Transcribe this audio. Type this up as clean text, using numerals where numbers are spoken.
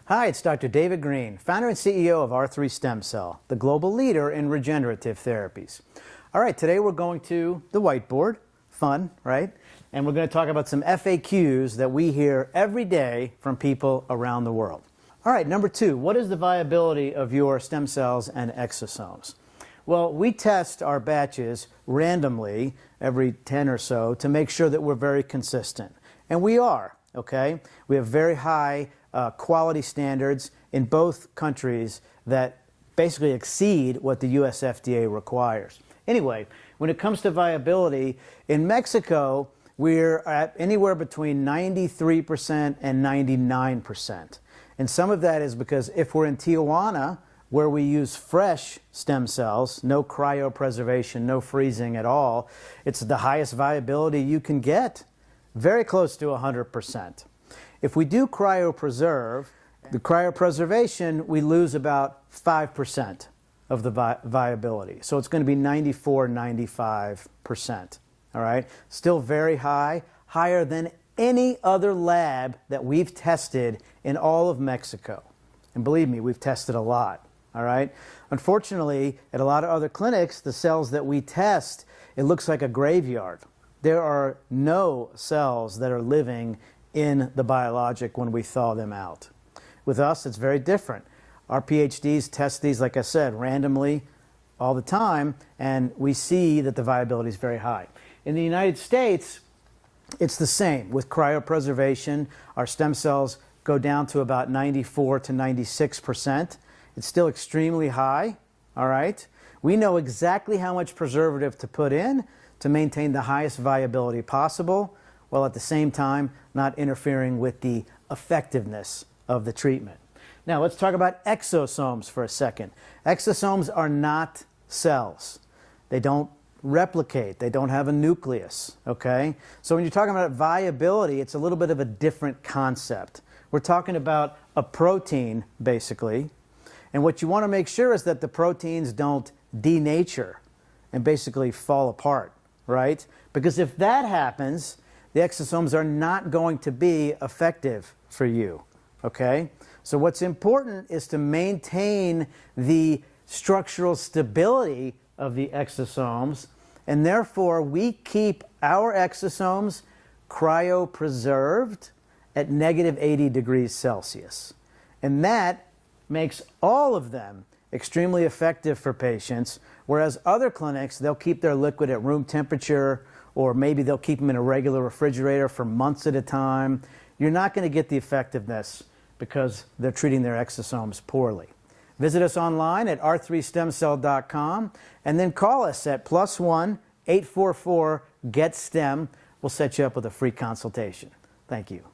Hi, it's Dr. David Greene, founder and CEO of R3 Stem Cell, the global leader in regenerative therapies. All right, today we're going to the whiteboard. Fun, right? And we're going to talk about some FAQs that we hear every day from people around the world. All right, number 2, what is the viability of your stem cells and exosomes? Well, we test our batches randomly every 10 or so to make sure that we're very consistent. And we are, okay? We have very high quality standards in both countries that basically exceed what the US FDA requires. Anyway, when it comes to viability, in Mexico, we're at anywhere between 93% and 99%. And some of that is because if we're in Tijuana, where we use fresh stem cells, no cryopreservation, no freezing at all, it's the highest viability you can get, very close to 100%. If we do cryopreserve, the cryopreservation, we lose about 5% of the viability. So it's going to be 94, 95%. All right? Still very high, higher than any other lab that we've tested in all of Mexico. And believe me, we've tested a lot. All right? Unfortunately, at a lot of other clinics, the cells that we test, it looks like a graveyard. There are no cells that are living in the biologic when we thaw them out. With us, it's very different. Our PhDs test these, like I said, randomly all the time, and we see that the viability is very high. In the United States, it's the same. With cryopreservation, our stem cells go down to about 94 to 96%. It's still extremely high, all right? We know exactly how much preservative to put in to maintain the highest viability possible, while at the same time not interfering with the effectiveness of the treatment. Now let's talk about exosomes for a second. Exosomes are not cells. They don't replicate. They don't have a nucleus, okay? So when you're talking about viability, it's a little bit of a different concept. We're talking about a protein, basically, and what you want to make sure is that the proteins don't denature and basically fall apart, right? Because if that happens, the exosomes are not going to be effective for you, okay? So what's important is to maintain the structural stability of the exosomes, and therefore we keep our exosomes cryopreserved at negative 80 degrees Celsius. And that makes all of them extremely effective for patients, whereas other clinics, they'll keep their liquid at room temperature, or maybe they'll keep them in a regular refrigerator for months at a time. You're not going to get the effectiveness because they're treating their exosomes poorly. Visit us online at r3stemcell.com and then call us at +1 844 GET STEM. We'll set you up with a free consultation. Thank you.